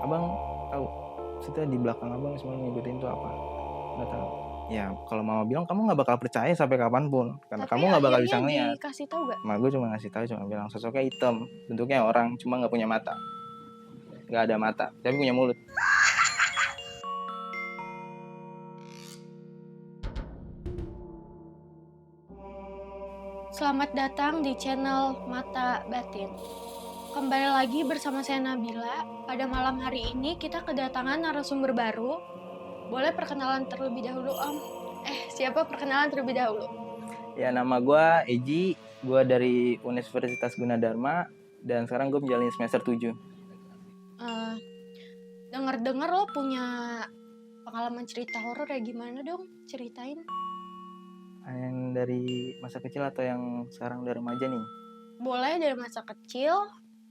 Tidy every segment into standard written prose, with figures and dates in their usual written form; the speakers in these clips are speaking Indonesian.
Abang tahu, maksudnya di belakang abang semua ngikutin tuh apa? Nggak tahu. Ya kalau mama bilang kamu nggak bakal percaya sampai kapanpun, karena Tapi kamu nggak bakal akhirnya bisa ngeliat. dikasih tahu gak? Mak gue cuma ngasih tahu, cuma bilang sosoknya hitam, bentuknya orang, cuma nggak punya mata, nggak ada mata, tapi punya mulut. Selamat datang di channel Mata Batin. Kembali lagi bersama saya Nabila. Pada malam hari ini kita kedatangan narasumber baru. Boleh perkenalan terlebih dahulu, Om? Siapa perkenalan terlebih dahulu? Ya nama gue Eji, gue dari Universitas Gunadarma, dan sekarang gue menjalani semester 7. Eh, Dengar-dengar lo punya pengalaman cerita horor ya, gimana dong? Ceritain. Yang dari masa kecil atau yang sekarang udah remaja nih? Boleh dari masa kecil,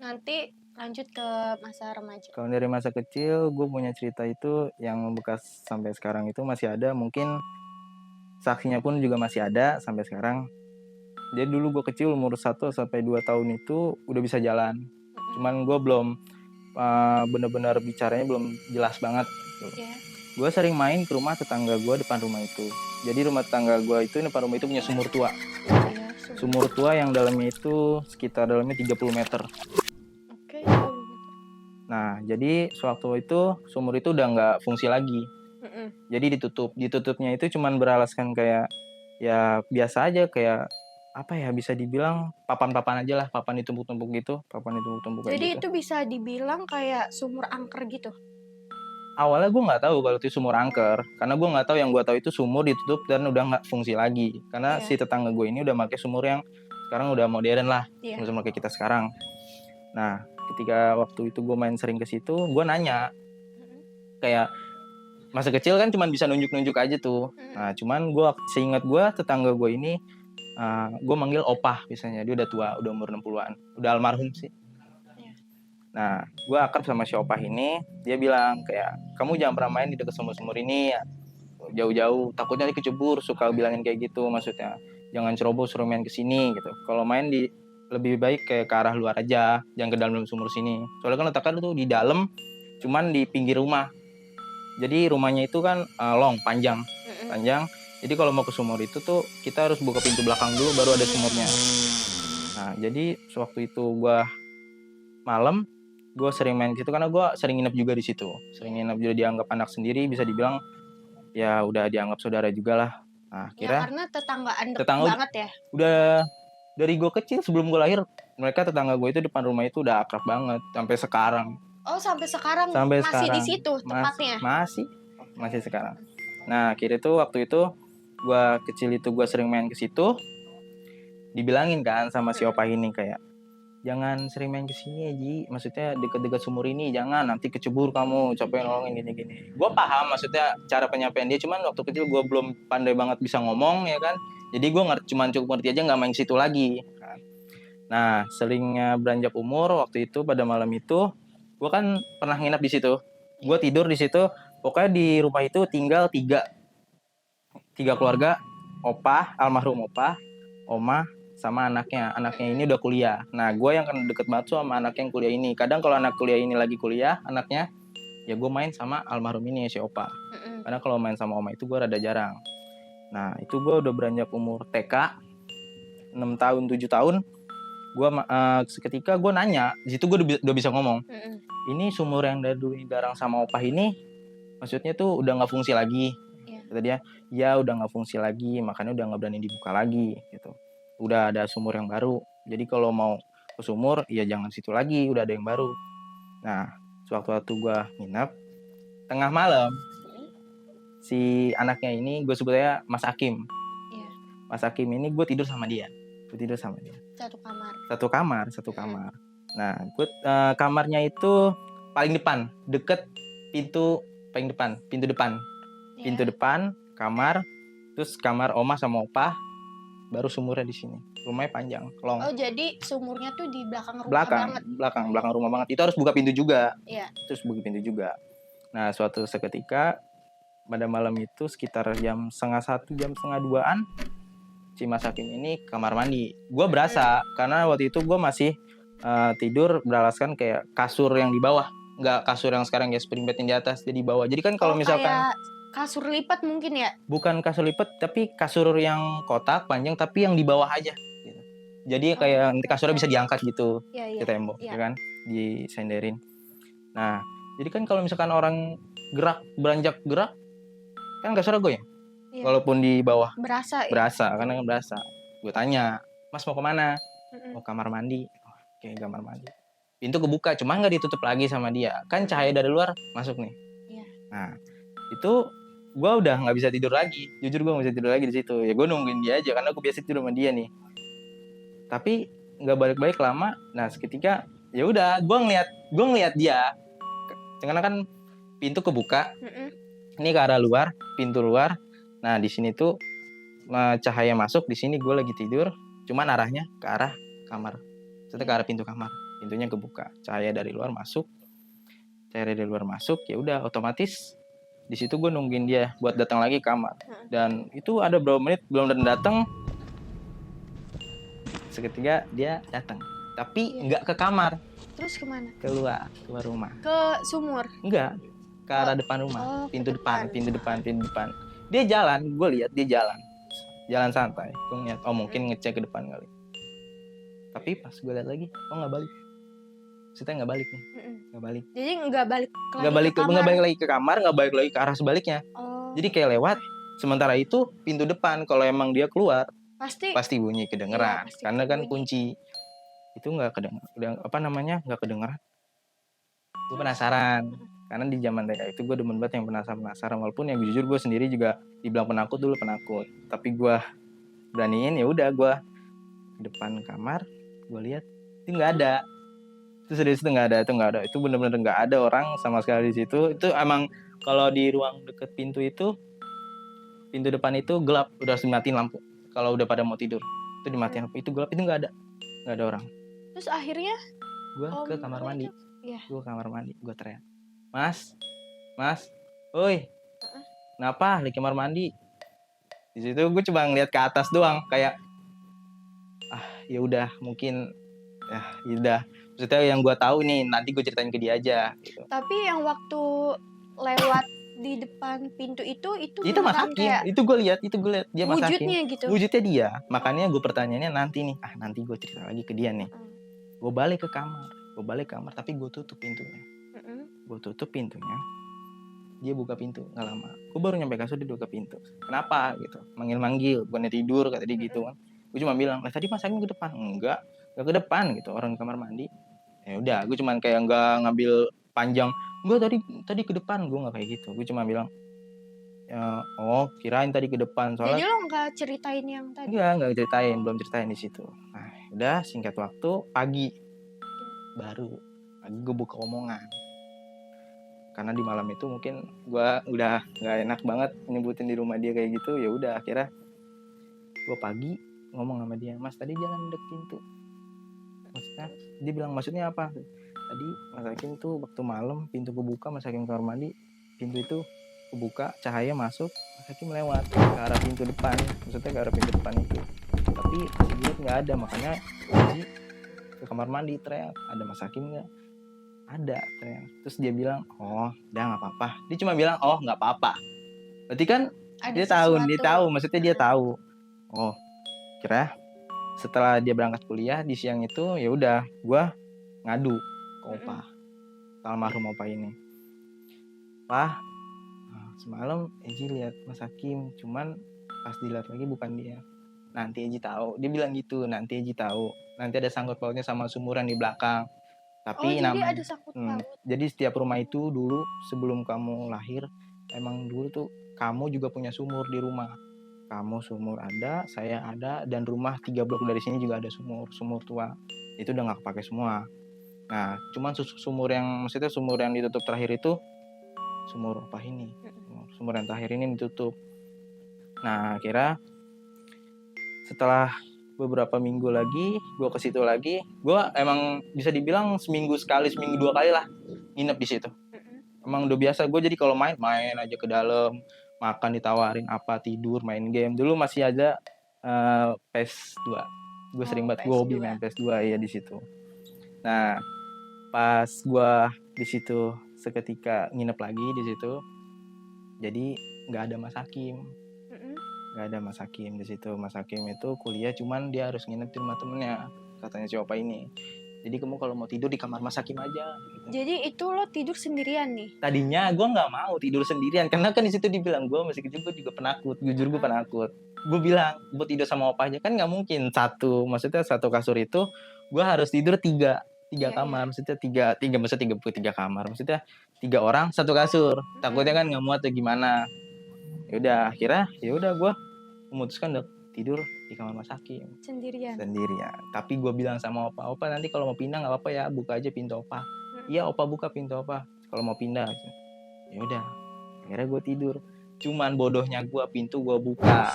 nanti lanjut ke masa remaja. Kalau dari masa kecil, gue punya cerita itu yang membekas sampai sekarang itu masih ada. Mungkin saksinya pun juga masih ada sampai sekarang. Jadi dulu gue kecil umur 1 sampai 2 tahun itu udah bisa jalan. Cuman gue belum bener-bener bicaranya belum jelas banget. Yeah. Gue sering main ke rumah tetangga gue depan rumah itu. Jadi rumah tetangga gue itu depan rumah itu punya sumur tua. Yeah, Sumur tua yang dalamnya itu sekitar dalamnya 30 meter. Oke. Nah, jadi sewaktu itu sumur itu udah nggak fungsi lagi. Jadi ditutup. Ditutupnya itu cuman beralaskan kayak ya biasa aja, kayak apa ya, bisa dibilang papan-papan aja lah, papan ditumpuk-tumpuk gitu, papan ditumpuk-tumpuk kayak Jadi gitu. itu bisa dibilang kayak sumur angker gitu. Awalnya gue nggak tahu kalau itu sumur angker, karena gue nggak tahu, yang gue tahu itu sumur ditutup dan udah nggak fungsi lagi. Karena Iya. si tetangga gue ini udah pakai sumur yang sekarang udah modern lah, Iya. sama kayak kita sekarang. Nah, ketika waktu itu gue main sering ke situ, gue nanya, kayak masa kecil kan cuman bisa nunjuk-nunjuk aja tuh. Nah, cuman gue seingat gue tetangga gue ini, gue manggil opah biasanya. Dia udah tua, udah umur 60-an, udah almarhum sih. Nah, gue akrab sama si opah ini. Dia bilang kayak, kamu jangan pernah main di dekat sumur-sumur ini ya, jauh-jauh, takutnya dikecebur. Suka bilangin kayak gitu, maksudnya jangan ceroboh suruh main ke sini gitu. Kalau main di lebih baik kayak ke arah luar aja, jangan ke dalam sumur sini. Soalnya kan letaknya tuh di dalam, cuman di pinggir rumah. Jadi rumahnya itu kan long, panjang. Jadi kalau mau ke sumur itu tuh kita harus buka pintu belakang dulu baru ada sumurnya. Nah, jadi sewaktu itu gue malam, gue sering main ke situ karena gue sering nginep juga di situ. Sering nginep juga, dianggap anak sendiri, bisa dibilang ya udah dianggap saudara juga lah. Nah, Ya akhirnya karena tetanggaan deket tetangga banget ya. udah dari gue kecil sebelum gue lahir, mereka tetangga gue itu depan rumah itu udah akrab banget sampai sekarang. Oh, sampai sekarang Sampai masih di sekarang situ tempatnya. masih sekarang. Nah, akhirnya tuh waktu itu gue kecil itu gue sering main ke situ, dibilangin kan sama si opah ini kayak, jangan sering main ke sini ya Ji, maksudnya deket-deket sumur ini jangan, nanti kecebur kamu, capek nolongin gini-gini. Gue paham maksudnya cara penyampaian dia, cuman waktu kecil gue belum pandai banget bisa ngomong ya kan, jadi gue cuman cukup ngerti aja, nggak main ke situ lagi. Nah, selingnya beranjak umur, waktu itu pada malam itu gue kan pernah nginap di situ, gue tidur di situ. Pokoknya di rumah itu tinggal tiga keluarga, opah, almarhum opah, oma, sama anaknya. Anaknya ini udah kuliah. Nah, gue yang kan deket banget sama anak yang kuliah ini. Kadang kalau anak kuliah ini lagi kuliah, anaknya, ya gue main sama almarhum ini, si opah. Karena kalau main sama oma itu gue rada jarang. Nah, itu gue udah beranjak umur TK, 6 tahun, 7 tahun. Gue seketika gue nanya, di situ gue udah bisa ngomong. Ini sumur yang dari dulu darang sama opah ini, maksudnya tuh udah nggak fungsi lagi. Kata dia, ya udah nggak fungsi lagi, makanya udah nggak berani dibuka lagi gitu. Udah ada sumur yang baru, jadi kalau mau ke sumur ya jangan situ lagi, udah ada yang baru. Nah, sewaktu-waktu gue nginep tengah malam, si anaknya ini gue sebut aja Mas Hakim. Mas Hakim ini gue tidur sama dia. Satu kamar. Nah, gue kamarnya itu paling depan, deket pintu paling depan, pintu depan kamar, terus kamar oma sama opah, baru sumurnya di sini. Rumahnya panjang, long. Oh, jadi sumurnya tuh di belakang rumah banget. Belakang rumah banget. Itu harus buka pintu juga. Iya. Terus buka pintu juga. Nah, suatu seketika pada malam itu sekitar jam 1:30, jam 1:30-an, si Mas Hakim ini kamar mandi. Gue berasa karena waktu itu gue masih tidur beralaskan kayak kasur yang di bawah. nggak kasur yang sekarang ya spring bed yang di atas, jadi bawah. Jadi kan kalau misalkan kayak kasur lipat mungkin ya? bukan kasur lipat tapi kasur yang kotak panjang tapi yang di bawah aja gitu. Jadi kayak nanti kasurnya bisa diangkat gitu Iya, ke tembok iya. ya kan, disenderin. Nah, jadi kan kalau misalkan orang beranjak gerak kan kasurnya goyang. Iya. Walaupun di bawah Berasa ya? karena kan berasa. Gue tanya, "Mas mau kemana?" Mm-mm. "Mau kamar mandi." Oke, kamar mandi. Pintu kebuka, cuma nggak ditutup lagi sama dia. Kan cahaya dari luar masuk nih. Iya. Nah, itu gue udah nggak bisa tidur lagi. Jujur gue nggak bisa tidur lagi di situ. Ya gue nungguin dia aja karena gue biasa tidur sama dia nih. Tapi nggak balik-balik lama. Nah, seketika ya udah gue ngeliat dia. Karena kan pintu kebuka, Mm-mm. ini ke arah luar, pintu luar. Nah, di sini tuh cahaya masuk, di sini gue lagi tidur, cuman arahnya ke arah kamar. Maksudnya ke arah pintu kamar. Pintunya kebuka, cahaya dari luar masuk. Cahaya dari luar masuk, ya udah otomatis di situ gue nungguin dia buat datang lagi ke kamar. Dan itu ada berapa menit belum datang. Seketika dia datang. Tapi nggak ke kamar, Terus kemana? keluar rumah. Ke sumur. Enggak, ke arah depan rumah, pintu depan. Dia jalan, gue lihat dia jalan santai. Gue ngeliat, oh mungkin ngecek ke depan kali. Tapi pas gue lihat lagi, oh nggak balik. Maksudnya nggak balik nih, nggak balik. Jadi nggak balik lagi ke kamar, nggak balik lagi ke arah sebaliknya. Oh. Jadi kayak lewat. Sementara itu pintu depan, kalau emang dia keluar, pasti bunyi kedengeran, Iya, karena kan bunyi. kunci. Itu nggak nggak kedengeran. Gue penasaran. Karena di zaman TK itu gue demen banget yang penasaran. Walaupun yang jujur gue sendiri juga dibilang penakut dulu penakut. Tapi gue beraniin, ya udah gue ke depan kamar, gue lihat itu nggak ada. Itu serius, itu nggak ada. Itu bener-bener nggak ada orang sama sekali di situ. Itu emang kalau di ruang deket pintu depan itu gelap, udah harus dimatiin lampu. Kalau udah pada mau tidur itu dimatiin lampu, itu gelap, itu nggak ada orang. Terus akhirnya gue ke kamar mandi. Iya. Gue ke kamar mandi, gue teriak, Mas, woi, kenapa di kamar mandi? Di situ gue coba ngeliat ke atas doang, kayak ya udah mungkin ya udah. Maksudnya yang gue tahu nih nanti gue ceritain ke dia aja. Gitu. Tapi yang waktu lewat di depan pintu itu Mas Hakim, itu gue lihat dia Mas Hakim. Wujudnya gitu. Wujudnya dia, makanya gue pertanyaannya nanti nih, nanti gue cerita lagi ke dia nih. Gue balik ke kamar, tapi gue tutup pintunya. Dia buka pintu, nggak lama. Gue baru nyampe kasur, dia buka pintu. Kenapa gitu? Manggil, bukannya tidur, kata dia gitu kan. Gue cuma bilang, tadi Mas Hakim ke depan. Enggak ke depan gitu, orang di kamar mandi. Ya udah, gue cuma kayak nggak ngambil panjang. Enggak, tadi ke depan. Gue nggak kayak gitu. Gue cuma bilang, kirain tadi ke depan. Soalnya jadi lo nggak ceritain yang tadi? Nggak ceritain, belum ceritain di situ. Nah, udah singkat waktu, pagi gue buka omongan. Karena di malam itu mungkin gue udah nggak enak banget nyebutin di rumah dia kayak gitu. Ya udah, akhirnya gue pagi ngomong sama dia, Mas tadi jalan deket pintu. Maksudnya, dia bilang maksudnya apa? Tadi Mas Hakim tuh waktu malam pintu kebuka, Mas Hakim kamar mandi, pintu itu kebuka, cahaya masuk, Mas Hakim lewat ke arah pintu depan. Maksudnya ke arah pintu depan itu. Tapi si Bulat nggak ada, makanya ke kamar mandi teriak, ada Mas Hakim nggak? Ada teriak. Terus dia bilang, udah nggak apa-apa. Dia cuma bilang, nggak apa-apa. Berarti kan ada dia tahu, maksudnya dia tahu. Kira setelah dia berangkat kuliah di siang itu, ya udah, gue ngadu ke opa, almarhum opa ini. Pak, semalam Eji lihat Mas Hakim, cuman pas dilihat lagi bukan dia. Nanti Eji tahu. Dia bilang gitu, nanti Eji tahu. Nanti ada sangkut pautnya sama sumuran di belakang. Tapi jadi ada sangkut paut. Jadi setiap rumah itu dulu sebelum kamu lahir, emang dulu tuh kamu juga punya sumur di rumah. Kamu sumur ada, saya ada, dan rumah 3 blok dari sini juga ada sumur tua. Itu udah nggak kepake semua. Nah, cuman sumur yang ditutup terakhir itu sumur apa ini? Sumur yang terakhir ini ditutup. Nah, akhirnya setelah beberapa minggu lagi, gue ke situ lagi. Gue emang bisa dibilang seminggu 2 kali lah nginep di situ. Emang udah biasa gue, jadi kalau main aja ke dalam, makan ditawarin apa, tidur, main game. Dulu masih ada PS2. Gue sering banget, gue hobi main PS2 ya di situ. Nah, pas gue di situ seketika nginep lagi di situ. Jadi nggak ada Mas Hakim, Mm-mm. nggak ada Mas Hakim di situ. Mas Hakim itu kuliah, cuman dia harus nginep di rumah temennya, katanya si Opa ini. Jadi kamu kalau mau tidur di kamar Mas Hakim aja. Gitu. Jadi itu lo tidur sendirian nih? Tadinya gue nggak mau tidur sendirian karena kan di situ dibilang gue masih kecil, gue juga penakut, jujur gue penakut. Gue bilang gue tidur sama Opa aja, kan nggak mungkin maksudnya satu kasur itu gue harus tidur tiga Iya, kamar, maksudnya maksudnya tiga kamar, maksudnya 3 orang satu kasur, takutnya kan nggak muat atau gimana. Ya udah akhirnya gue memutuskan untuk tidur di kamar Mas Hakim Sendirian. sendirian. Tapi gue bilang sama Opa nanti kalau mau pindah nggak apa-apa ya, buka aja pintu Opa. Iya Opa, buka pintu Opa kalau mau pindah. Ya udah akhirnya gue tidur. Cuman bodohnya gue, pintu gue buka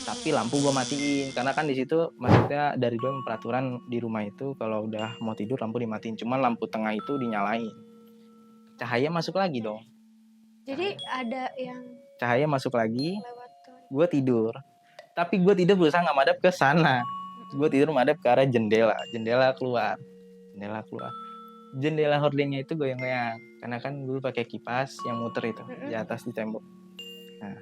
tapi lampu gue matiin, karena kan di situ maksudnya dari dulu peraturan di rumah itu kalau udah mau tidur lampu dimatiin, cuman lampu tengah itu dinyalain, cahaya masuk lagi dong. Jadi ada yang Cahaya masuk lagi, lewat tuh. gue tidur. Tapi gue tidur berusaha nggak madep ke sana. Gue tidur madep ke arah jendela keluar. Jendela hordengnya itu goyang-goyang, karena kan dulu pakai kipas yang muter itu di atas di tembok. Nah,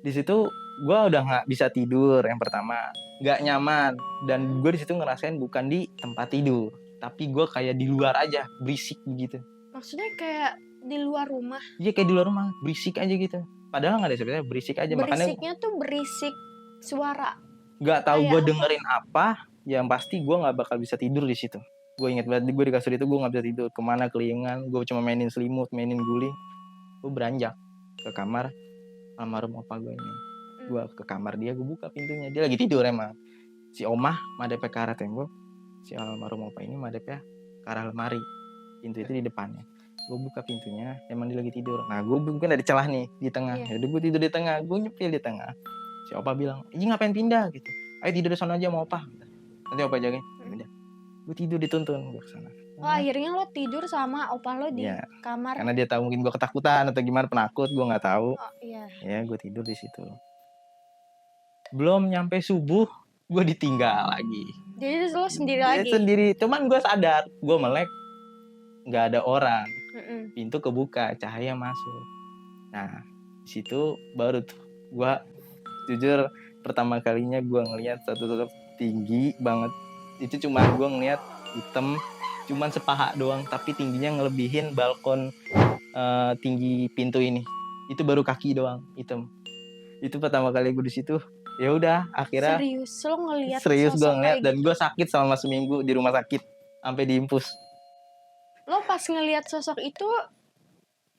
di situ gue udah nggak bisa tidur, yang pertama nggak nyaman, dan gue di situ ngerasain bukan di tempat tidur, tapi gue kayak di luar aja, berisik begitu. Maksudnya kayak di luar rumah? Iya kayak di luar rumah, berisik aja gitu. Padahal nggak ada sebenarnya, berisik aja. Berisiknya tuh berisik suara. Nggak tahu Kayak gue dengerin apa, yang pasti gue nggak bakal bisa tidur di situ. Gue inget banget gue di kasur itu gue nggak bisa tidur, kemana kelingan, gue cuma mainin selimut, mainin guling. Gue beranjak ke kamar almarhum opa gue ini. Gue ke kamar dia, gue buka pintunya, dia lagi tidur emang. Si omah madepnya ke arah tembok, si almarhum opa ini madepnya ke arah lemari, pintu itu di depannya. Gue buka pintunya, emang dia lagi tidur. Nah gue mungkin ada celah nih di tengah. Iya. Yaudah gue tidur di tengah, gue nyepil di tengah. Si opa bilang, ini ngapain pindah gitu, ayo tidur di sana aja sama opa, nanti opa jagain. Udah, gue tidur dituntun gue kesana. Oh, akhirnya lo tidur sama opa lo di Iya, kamar. karena dia tahu mungkin gue ketakutan atau gimana, penakut, gue nggak tahu. Oh iya. Ya gue tidur di situ. Belum nyampe subuh gue ditinggal lagi. Jadi lo sendiri Dia lagi? sendiri, cuman gue sadar gue melek, nggak ada orang, Mm-mm. pintu kebuka, cahaya masuk. Nah di situ baru tuh gue jujur pertama kalinya gue ngelihat satu sosok tinggi banget. Itu cuma gue ngelihat hitam, cuman sepaha doang, tapi tingginya ngelebihin balkon tinggi pintu ini. Itu baru kaki doang hitam. Itu pertama kali gue di situ. Ya udah akhirnya Serius lo ngelihat serius gue sosok ngeliat, kayak dan gitu? gue sakit selama seminggu di rumah sakit sampai diimpus. Lo pas ngelihat sosok itu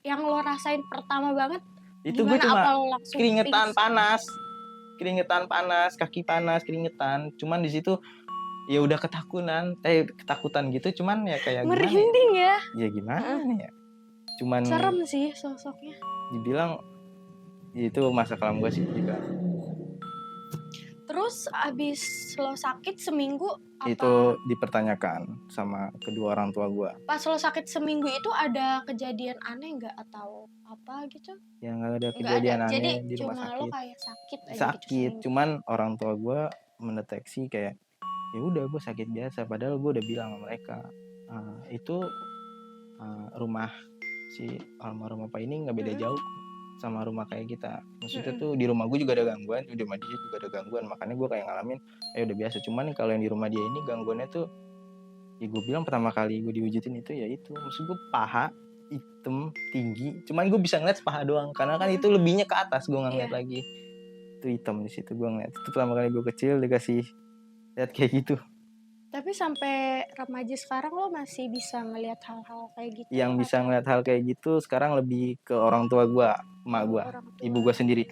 yang lo rasain pertama banget Itu gue gimana? cuma Apa lo langsung keringetan pingsan? panas, kaki panas, keringetan. Cuman di situ ya udah ketakutan gitu, cuman ya kayak gimana? Merinding ya? Ya gimana ya? Cuman Serem sih sosoknya. dibilang itu masa kelam gue sih juga. Terus abis lo sakit seminggu apa? Itu dipertanyakan sama kedua orang tua gue. Pas lo sakit seminggu itu ada kejadian aneh nggak atau apa gitu? Yang nggak ada Nggak kejadian ada. Jadi aneh di rumah cuma lo sakit. kayak sakit aja gitu Sakit, seminggu. cuman orang tua gue mendeteksi kayak ya udah gue sakit biasa, padahal gue udah bilang sama mereka itu rumah si almarhum apa ini nggak beda jauh sama rumah kayak kita. Maksudnya tuh di rumah gue juga ada gangguan, di rumah dia juga ada gangguan, makanya gue kayak ngalamin udah biasa. Cuman kalau yang di rumah dia ini gangguannya tuh ya gue bilang pertama kali gue diwujudin itu ya itu, maksud gue paha hitam tinggi, cuman gue bisa ngeliat paha doang karena kan itu lebihnya ke atas, gue nggak ngeliat lagi. Itu hitam di situ gue ngeliat. Itu pertama kali gue kecil dikasih lihat kayak gitu. Tapi sampai remaja sekarang lo masih bisa ngelihat hal-hal kayak gitu? Yang bisa ngeliat hal kayak gitu sekarang lebih ke orang tua gue, emak gue, ibu gue sendiri.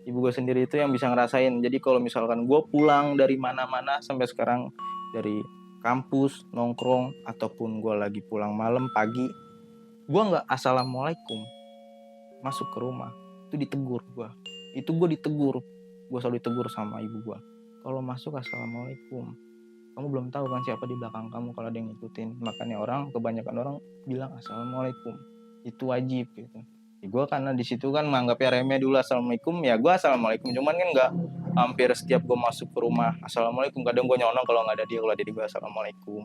Ibu gue sendiri itu yang bisa ngerasain. Jadi kalau misalkan gue pulang dari mana-mana sampai sekarang, dari kampus, nongkrong, ataupun gue lagi pulang malam, pagi, gue nggak assalamualaikum masuk ke rumah, itu ditegur gue. Itu gue ditegur, gue selalu ditegur sama ibu gue. Kalau masuk assalamualaikum, kamu belum tahu kan siapa di belakang kamu kalau ada yang ngikutin. Makanya kebanyakan orang bilang assalamualaikum, itu wajib gitu. Ya gue karena di situ kan menganggapnya remeh dulu assalamualaikum, ya gue assalamualaikum. Cuman kan nggak hampir setiap gue masuk ke rumah assalamualaikum. Kadang gue nyonong kalau nggak ada dia, kalau ada dia gue assalamualaikum.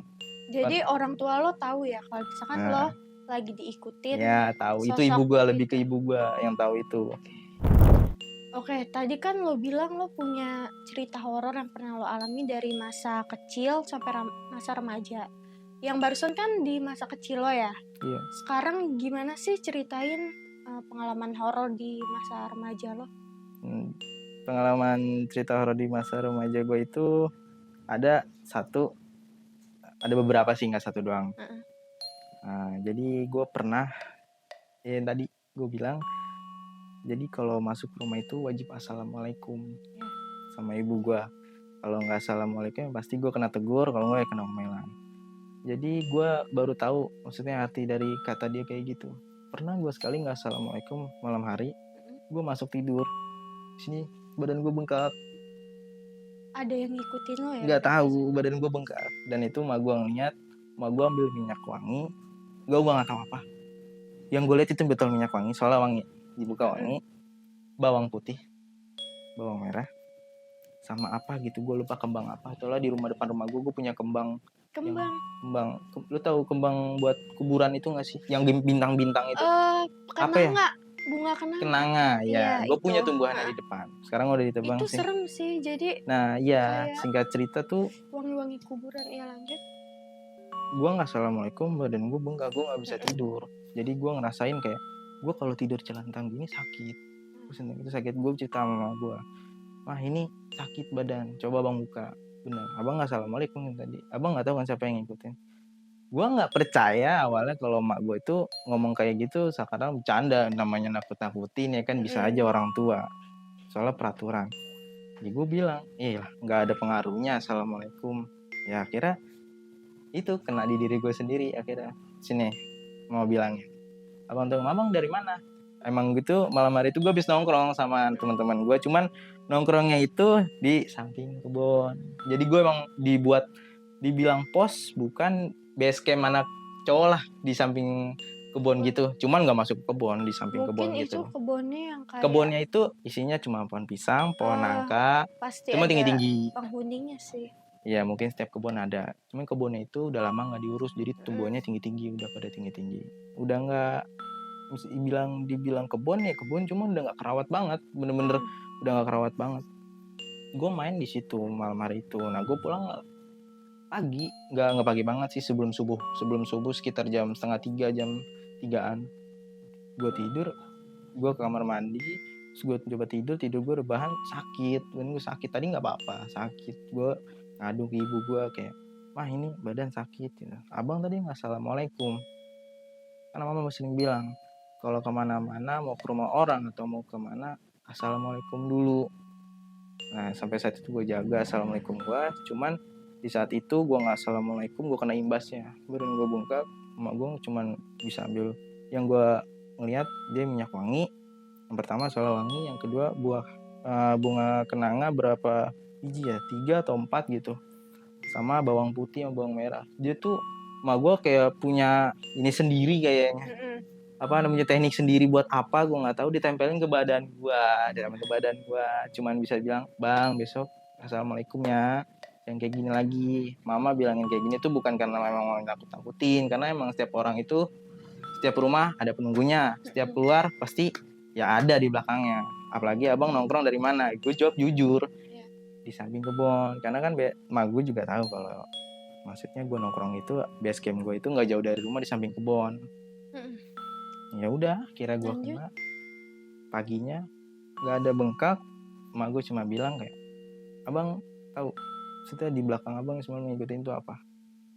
Jadi orang tua lo tahu ya kalau misalkan lo Nah, lagi diikutin ya tahu itu ibu sosok gua, lebih ke itu. ibu gua yang tahu itu. Oke, tadi kan lo bilang lo punya cerita horor yang pernah lo alami dari masa kecil sampai masa remaja. Yang barusan kan di masa kecil lo ya. Iya. Sekarang gimana sih ceritain pengalaman horor di masa remaja lo? Pengalaman cerita horor di masa remaja gue itu ada beberapa sih, nggak satu doang. Heeh. Nah, jadi gue pernah, yang tadi gue bilang, jadi kalau masuk rumah itu wajib assalamualaikum Ya. sama ibu gue. Kalau nggak assalamualaikum pasti gue kena tegur, kalau nggak ya kena omelan. Jadi gue baru tahu maksudnya arti dari kata dia kayak gitu. Pernah gue sekali nggak assalamualaikum malam hari, gue masuk tidur, sini badan gue bengkak. Ada yang ngikutin lo ya? Nggak tahu, badan gue bengkak. Dan itu mak gue ngeliat, mak gue ambil minyak wangi, gue nggak tahu apa. Yang gue lihat itu betul minyak wangi, soalnya wangi, dibuka wangi, bawang putih, bawang merah, sama apa gitu, gue lupa kembang apa. Soalnya di rumah depan rumah gue punya kembang. Kembang. Lu tahu kembang buat kuburan itu nggak sih? Yang bintang-bintang itu. Apa ya? Kenanga, bunga kenanga. Kenanga, ya. Iya, Gue punya itu. tumbuhannya di depan. Sekarang udah ditebang Itu sih. serem sih, jadi Nah, iya, kayak singkat cerita tuh, wangi-wangi kuburan. Ya lanjut. gue nggak assalamualaikum, badan gue bengkak, gue nggak bisa tidur. Jadi gue ngerasain kayak gue kalau tidur celantang gini sakit. Terus itu sakit, gue cerita sama mama gue, mah ini sakit badan, coba abang buka. Bener, abang nggak assalamualaikum tadi, abang nggak tahu kan siapa yang ngikutin. Gue nggak percaya awalnya kalau mak gue itu ngomong kayak gitu, sekarang bercanda, namanya nakut-nakutin ya kan, bisa aja orang tua, soalnya peraturan. Jadi gue bilang, iya nggak ada pengaruhnya assalamualaikum. Ya akhirnya itu kena di diri gue sendiri. Akhirnya sini mau bilangnya, abang tuh, abang dari mana? Emang gitu malam hari itu gue habis nongkrong sama teman-teman gue, cuman nongkrongnya itu di samping kebun. Jadi gue emang dibilang pos, bukan base camp anak cowok lah, di samping kebun gitu. Cuman nggak masuk kebun, di samping kebun Mungkin itu gitu. kebunnya yang kayak Kebunnya itu isinya cuma pohon pisang, pohon nangka, pasti cuma ada tinggi-tinggi. penghuninya sih. Ya mungkin setiap kebun ada. Cuman kebunnya itu udah lama nggak diurus, jadi tumbuhannya tinggi-tinggi, udah pada tinggi-tinggi. Udah nggak, dibilang kebun ya kebun, cuma udah nggak kerawat banget, bener-bener udah nggak kerawat banget. Gue main di situ malam hari itu. Nah gue pulang pagi, nggak pagi banget sih, sebelum subuh sekitar jam 2:30, jam 3-an. Gue tidur, gue ke kamar mandi, terus gue coba tidur gue rebahan, sakit. Dan gue sakit tadi nggak apa-apa, sakit. Gue ngadu ke ibu gue kayak, mah ini badan sakit gitu. Abang tadi nggak assalamualaikum. Karena mama sering bilang, kalau kemana-mana mau ke rumah orang atau mau kemana, assalamualaikum dulu. Nah sampai saat itu gue jaga assalamualaikum gue. Cuman di saat itu gue nggak assalamualaikum, gue kena imbasnya, badan gue bengkak. Emak gue cuman bisa ambil, yang gue ngeliat dia minyak wangi. Yang pertama soal wangi, yang kedua bunga kenanga berapa biji ya, 3 atau 4 gitu, sama bawang putih sama bawang merah. Dia tuh emak gue kayak punya ini sendiri kayaknya, apa namanya, teknik sendiri buat apa gue nggak tahu, ditempelin ke badan gue, cuman bisa bilang, bang besok assalamualaikum ya, yang kayak gini lagi. Mama bilangin kayak gini tuh bukan karena memang mau takut-takutin, karena emang setiap orang itu, setiap rumah ada penunggunya, setiap keluar pasti ya ada di belakangnya. Apalagi abang nongkrong dari mana, gue jawab jujur, di samping kebun. Karena kan mak gue juga tahu kalau maksudnya gue nongkrong itu, base camp gue itu nggak jauh dari rumah, di samping kebun. Ya udah, kira gue kena. Paginya nggak ada bengkak, mak gue cuma bilang kayak, abang tahu setelah di belakang abang semalam ngikutin itu apa?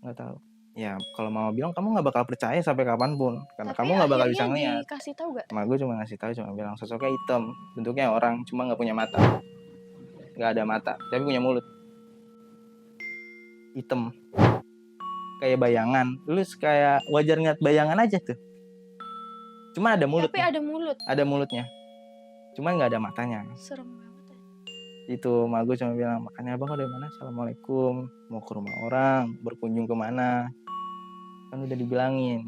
Nggak tahu. Ya kalau mama bilang, kamu nggak bakal percaya sampai kapanpun, karena kamu nggak bakal bisa ngeliat. Dikasih tahu gak? Mak gue cuma ngasih tahu, cuma bilang sosoknya hitam, bentuknya orang, cuma nggak punya mata, nggak ada mata, tapi punya mulut hitam, kayak bayangan. Lu kayak wajar ngeliat bayangan aja tuh, cuma ada mulut. Tapi ada mulut. Ada mulutnya, cuma nggak ada matanya. Serem banget. Itu mak gue cuma bilang, makanya abang dari mana, assalamualaikum, mau ke rumah orang, berkunjung kemana, kan udah dibilangin.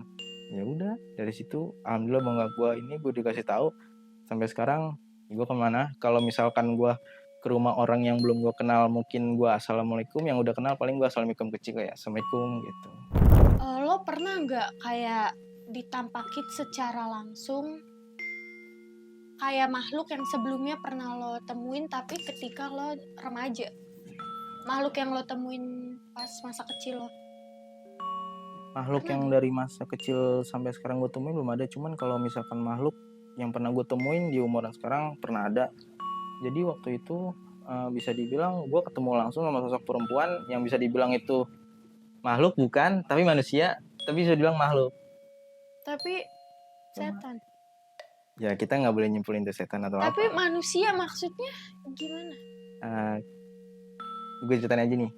Ya udah, dari situ alhamdulillah bangga gue ini, gue dikasih tahu. Sampai sekarang gue kemana, kalau misalkan gue ke rumah orang yang belum gue kenal, mungkin gue assalamualaikum, yang udah kenal paling gue assalamualaikum kecil, kayak assalamualaikum gitu. lo pernah nggak kayak ditampakin secara langsung kayak makhluk yang sebelumnya pernah lo temuin tapi ketika lo remaja? Makhluk yang lo temuin pas masa kecil lo. Makhluk Pernah yang nggak? dari masa kecil sampai sekarang gue temuin belum ada. Cuman kalau misalkan makhluk yang pernah gue temuin di umuran sekarang pernah ada. Jadi waktu itu bisa dibilang gue ketemu langsung sama sosok perempuan yang bisa dibilang itu makhluk bukan, tapi manusia, tapi bisa dibilang makhluk. Tapi setan. Ya kita nggak boleh nyimpulin itu setan atau Tapi apa. manusia maksudnya gimana? Gue ceritain aja nih.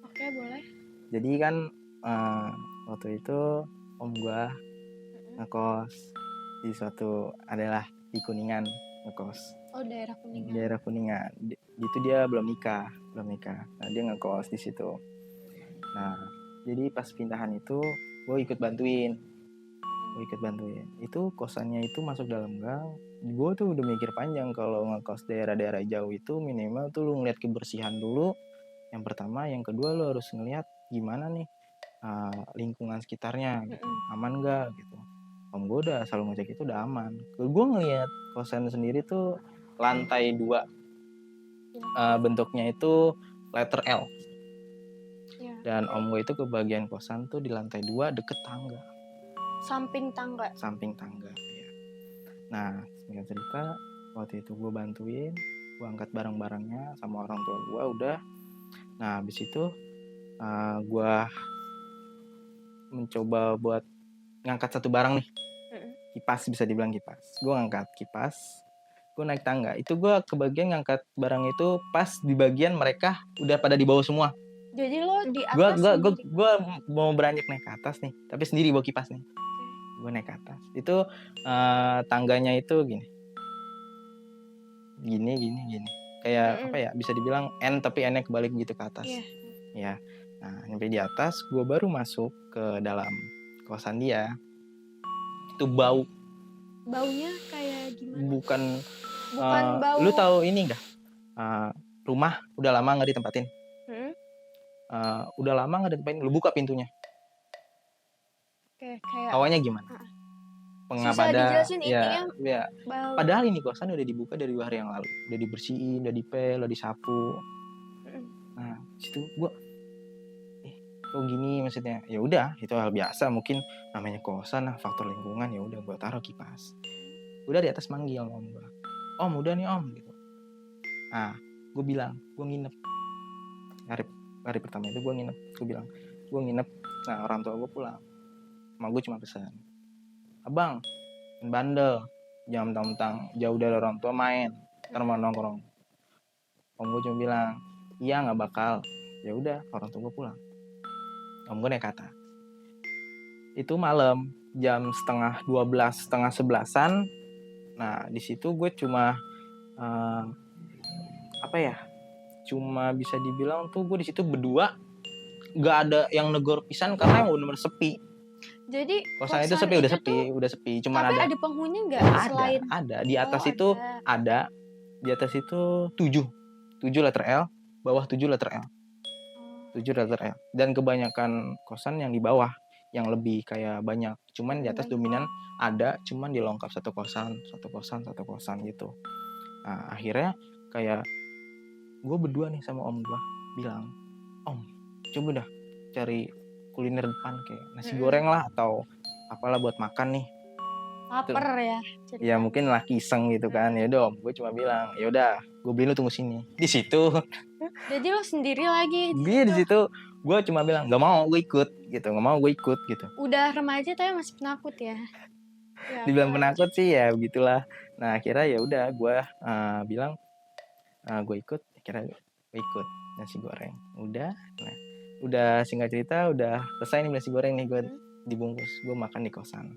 Oke, boleh. Jadi kan waktu itu om gue ngekos di suatu adalah di Kuningan ngekos. Oh, daerah Kuningan. Daerah Kuningan. Itu dia belum nikah. Nah dia ngekos di situ. Nah jadi pas pindahan itu gue ikut bantuin. Itu kosannya itu masuk dalam gang. Gue tuh udah mikir panjang kalau ngekos daerah-daerah jauh itu minimal tuh lu ngeliat kebersihan dulu. Yang pertama, yang kedua lu harus ngeliat gimana nih lingkungan sekitarnya gitu. Aman gak gitu. Om gue udah selalu ngecek itu udah aman. Gue ngeliat kosan sendiri tuh lantai 2, bentuknya itu letter L. Ya. Dan om gue itu ke bagian kosan tuh di lantai 2 deket tangga. Samping tangga. Ya. Nah singkat cerita waktu itu gue bantuin, gue angkat barang-barangnya sama orang tua gue udah. Nah habis itu gue mencoba buat ngangkat satu barang nih, kipas, bisa dibilang kipas. Gue ngangkat kipas, gue naik tangga. Itu gue kebagian ngangkat barang itu pas di bagian mereka udah pada di bawah semua. Jadi lo di atas sendiri? Gue mau beranjak naik ke atas nih, tapi sendiri bawa kipas nih. Gue naik ke atas. Itu tangganya itu gini. Kayak apa ya? Bisa dibilang N tapi N-nya kebalik gitu ke atas. Ya. Nah, nyampe di atas, gue baru masuk ke dalam kosan dia. Itu bau. Baunya kayak gimana? Bukan bau. Lu tahu ini enggak? Rumah udah lama nggak ditempatin. Udah lama nggak ditempatin, lu buka pintunya. Kayak awalnya gimana? Susah dijelasin, intinya ya. bau. Padahal ini kosan udah dibuka dari 2 hari yang lalu, udah dibersihin, udah dipel, udah disapu. Nah situ gue kok gini maksudnya. Ya udah, itu hal biasa, mungkin namanya kosan, faktor lingkungan, ya udah gue taruh kipas. Udah di atas manggil om gue, om udah nih om gitu. Nah gue bilang gue nginep hari pertama itu gue bilang gue nginep. Nah orang tua gue pulang, sama gue cuma pesan, abang bandel, jangan mentang-mentang jauh dari orang tua main ntar mau nongkrong. Om gue cuma bilang iya nggak bakal. Ya udah, orang tua gue pulang, om gue naik ke atas. Itu malam jam 11:30, setengah 11-an. Nah di situ gue cuma cuma bisa dibilang tuh gue di situ berdua, nggak ada yang negor pisan karena emang bener-bener sepi. Jadi kosan itu sepi, udah sepi. Cuman tapi ada penghuni nggak selain? Ada di atas itu ada. Di atas itu 7 letter L, bawah 7 letter L. 7 letter L. Dan kebanyakan kosan yang di bawah yang lebih kayak banyak. Cuman di atas dominan ada, cuman dilengkap satu kosan gitu. Nah, akhirnya kayak gue berdua nih sama om gue bilang, om coba dah cari kuliner depan kayak nasi goreng lah atau apalah buat makan nih. Laper ya. Ya mungkin laki iseng gitu kan. Ya udah om, gue cuma bilang ya udah gue beliin lu tunggu sini. Di situ. Jadi lo sendiri lagi di situ. Gue cuma bilang nggak mau gue ikut gitu. Udah remaja tapi masih penakut ya. Dibilang penakut sih ya begitulah. Nah akhirnya ya udah gue bilang gue ikut. Akhirnya gue ikut nasi goreng. Udah singkat cerita udah selesai nih nasi goreng nih, gue dibungkus, gue makan di kosan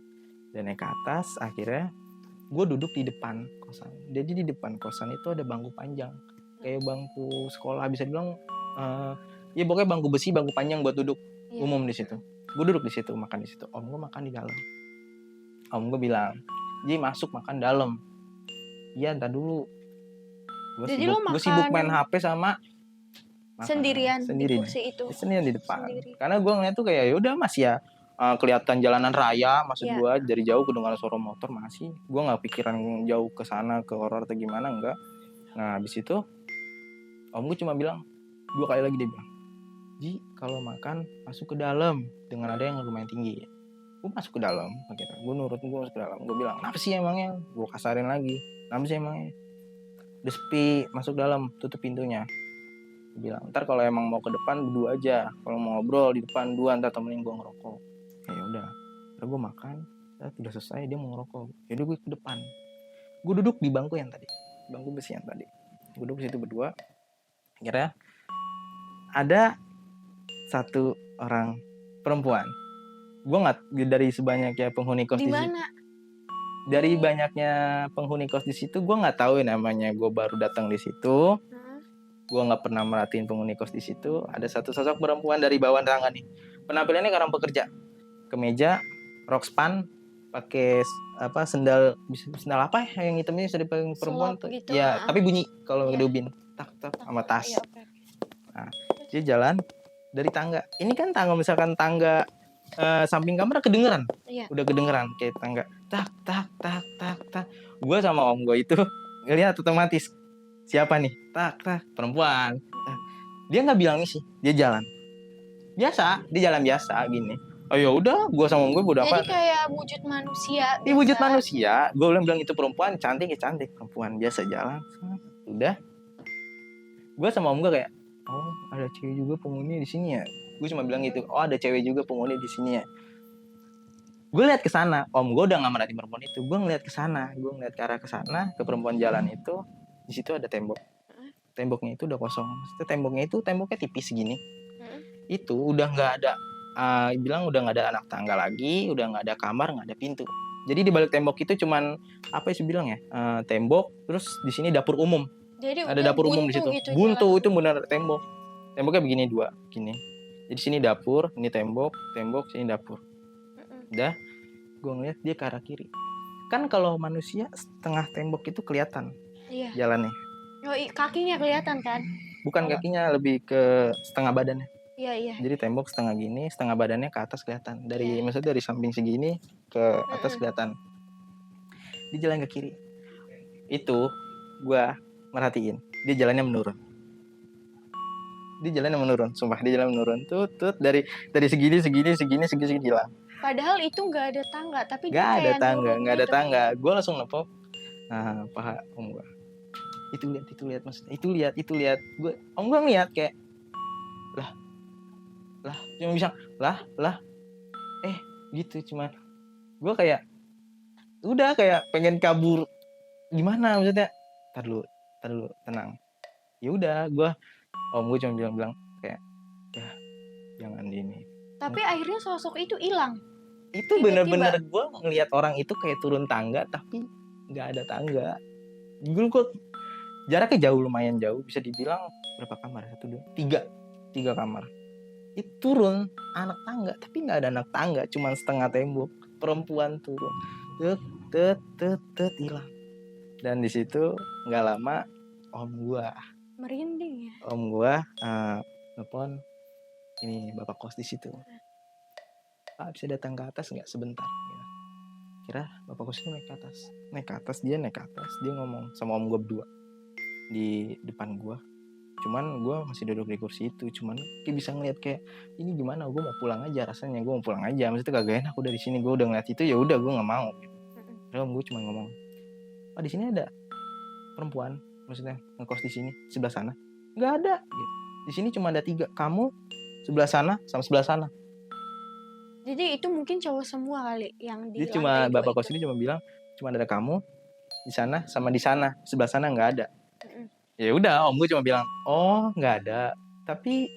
dan naik ke atas. Akhirnya gue duduk di depan kosan. Jadi di depan kosan itu ada bangku panjang kayak bangku sekolah, bisa dibilang ya pokoknya bangku besi, bangku panjang buat duduk umum di situ. Gue duduk di situ, makan di situ. Om gue makan di dalam. Om gue bilang, "Ji masuk makan dalam." Iya ntar dulu. Gue sibuk main HP sama sendirian di kursi itu. Sendirian di depan. Karena gue ngeliat tuh kayak ya udah mas ya kelihatan jalanan raya, maksud Iya. gue dari jauh kedengaran suara motor masih. Gue nggak pikiran jauh ke sana ke horor atau gimana, enggak. Nah habis itu om gue cuma bilang 2 kali lagi, dia bilang, Ji kalau makan masuk ke dalam dengan ada yang lumayan tinggi. Gue masuk ke dalam, akhirnya gue nurut, gue masuk ke dalam. Gue bilang, kenapa sih emangnya? Gue kasarin lagi, kenapa sih emangnya? Udah sepi, masuk dalam, tutup pintunya. Gue bilang, ntar kalau emang mau ke depan berdua aja, kalau mau ngobrol di depan dua, ntar temenin gue ngerokok. Ya udah, terus gue makan, udah selesai dia mau ngerokok. Jadi gue ke depan, gue duduk di bangku yang tadi, bangku besi yang tadi. Gue duduk situ berdua. Akhirnya ada satu orang perempuan. Gue nggak, dari sebanyaknya penghuni kos Di di situ, mana? dari banyaknya penghuni kos di situ, gue nggak tahu namanya. Gue baru datang di situ, gue nggak pernah merhatiin penghuni kos di situ. Ada satu sosok perempuan dari bawah tangga nih. Penampilannya orang pekerja, kemeja, rok span, pakai sendal apa ya yang hitamnya bisa dipakai perempuan Selop tuh. gitu, Ya, tapi bunyi kalau Iya. diubin tak tak sama tas. Iya, oke. Dia jalan dari tangga. Ini kan tangga, misalkan tangga samping kamar kedengeran. Iya. Udah kedengeran kayak tangga tak tak tak tak tak. Gue sama om gue itu ngeliat otomatis siapa nih, tak tak, perempuan. Dia nggak bilang misi, dia jalan biasa, dia jalan biasa gini. Oh ya udah, gue sama om gue bodo Jadi amat. kayak wujud manusia. Ini wujud biasa. manusia. Gue bilang itu perempuan cantik ya cantik, perempuan biasa jalan. Udah, gue sama om gue kayak, oh ada cewek juga penghuni di sini ya. Gue cuma bilang gitu, oh ada cewek juga penghuni di sini ya. Gue lihat ke sana, om gue udah nggak merhatiin perempuan itu. Gue ngeliat ke sana, gue ngeliat ke arah ke sana, ke perempuan jalan itu. Di situ ada tembok. Temboknya itu udah kosong. Maksudnya temboknya tipis gini. Itu udah nggak ada, bilang udah nggak ada anak tangga lagi, udah nggak ada kamar, nggak ada pintu. Jadi di balik tembok itu cuman apa sih bilang ya, tembok, terus di sini dapur umum. Jadi Ada dapur umum di situ. gitu Buntu jalan. itu benar tembok. Temboknya begini dua, gini. Jadi sini dapur, ini tembok, sini dapur. Udah, gue ngeliat dia ke arah kiri. Kan kalau manusia setengah tembok itu kelihatan Iya. jalannya. Oh, kakinya kelihatan kan? Bukan kakinya, lebih ke setengah badannya. Iya. Jadi tembok setengah gini, setengah badannya ke atas kelihatan. Maksudnya dari samping segini ke atas kelihatan. Dia jalan ke kiri. Itu gue merhatiin, dia jalannya menurun. Sumpah dia jalan menurun. Tut dari segini hilang. Padahal itu nggak ada tangga, tapi Nggak dia ada kayak tangga, nurun nggak ada gitu. tangga. Gue langsung nepok. Nah, paha om gue. Itu lihat maksudnya. Itu lihat. Om gue ngeliat kayak lah. Cuma bisa lah. Gitu cuma. Gue kayak udah kayak pengen kabur. Gimana maksudnya? Tar dulu, tenang. Ya udah, om gue cuma bilang kayak ya jangan ini. Tapi akhirnya sosok itu hilang. Itu Tiba-tiba. bener-bener gue ngelihat orang itu kayak turun tangga tapi nggak ada tangga. Gue jaraknya lumayan jauh, bisa dibilang berapa kamar? 1, 2, 3 kamar. Itu turun anak tangga tapi nggak ada anak tangga, cuma setengah tembok. Perempuan turun, hilang. Dan di situ nggak lama om gue Merinding ya. Om gue nelfon ini bapak kos di situ. Pak bisa datang ke atas nggak sebentar? Ya. Kira bapak kos itu naik ke atas. Dia ngomong sama om gue berdua di depan gue. Cuman gue masih duduk di kursi itu. Cuman kayak bisa ngeliat kayak ini gimana? Gue mau pulang aja rasanya. Gue mau pulang aja. Maksudnya kagak enak udah di sini. Gue udah ngeliat itu ya udah gue nggak mau. Terus om gue cuma ngomong, Pak di sini ada perempuan. Maksudnya ngekos di sini sebelah sana nggak ada gitu. Di sini cuma ada 3, kamu sebelah sana sama sebelah sana. Jadi itu mungkin cowok semua kali yang di Dia cuma bapak kos ini cuma bilang cuma ada kamu di sana sama di sana, sebelah sana nggak ada. Ya udah om gue cuma bilang oh nggak ada, tapi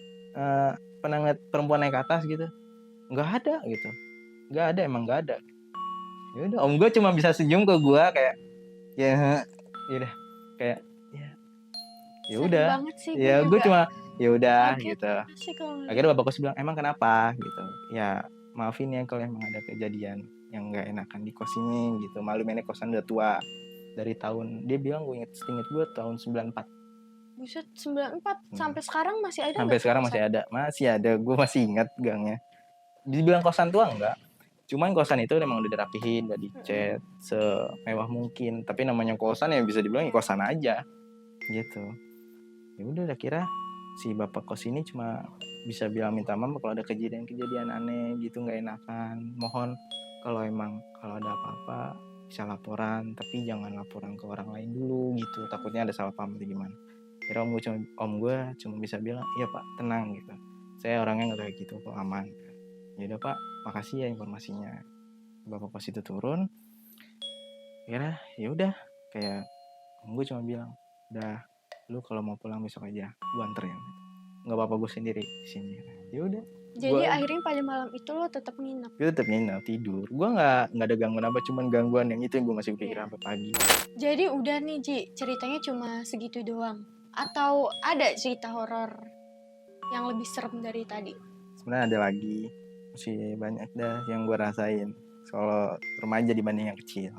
pernah ngeliat perempuan naik ke atas gitu? Nggak ada gitu, emang nggak ada. Ya udah om gue cuma bisa senyum ke gue kayak ya udah kayak ya udah ya gue cuma ya udah gitu. Akhirnya bapak kos bilang emang kenapa gitu, ya maafin ya kalau emang ada kejadian yang nggak enakan di kos ini gitu, malu ini kosan udah tua dari tahun, dia bilang gue inget gue tahun 94. Buset, 94 sampai sekarang masih ada? Sampai sekarang masih ada, gue masih ingat gangnya. dibilang kosan tua enggak. Cuman kosan itu memang udah dirapihin, udah dicat semewah mungkin. Tapi namanya kosan ya bisa dibilang ya kosan aja gitu. Ya udah kira si bapak kos ini cuma bisa bilang minta maaf kalau ada kejadian-kejadian aneh gitu nggak enakan. Mohon kalau ada apa-apa bisa laporan, tapi jangan laporan ke orang lain dulu gitu. Takutnya ada salah paham atau gimana. Kira om gue cuma bisa bilang, iya pak tenang gitu. Saya orangnya nggak kayak gitu kok, aman. Ya udah pak, makasih ya informasinya. Bapak kos itu turun. Kira ya udah kayak om gue cuma bilang, udah lu kalau mau pulang besok aja gue anterin, nggak apa-apa gue sendiri di sini. Ya udah Jadi gue akhirnya pada malam itu lo tetap nginep. tetap nginep tidur, gue nggak ada gangguan apa, cuman gangguan yang itu yang gue masih pikir sampai pagi. Jadi udah nih Ji, ceritanya cuma segitu doang. Atau ada cerita horor yang lebih serem dari tadi? Sebenarnya ada lagi, masih banyak dah yang gue rasain soal remaja dibanding yang kecil.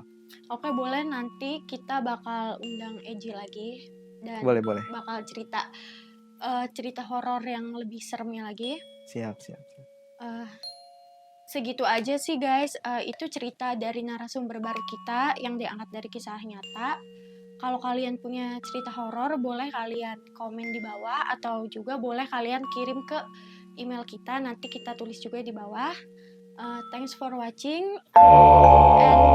Oke, boleh nanti kita bakal undang Eji lagi dan Boleh bakal cerita horor yang lebih seremnya lagi. siap. Segitu aja sih guys, itu cerita dari narasumber baru kita yang diangkat dari kisah nyata. Kalau kalian punya cerita horor, boleh kalian komen di bawah atau juga boleh kalian kirim ke email kita, nanti kita tulis juga di bawah. Thanks for watching and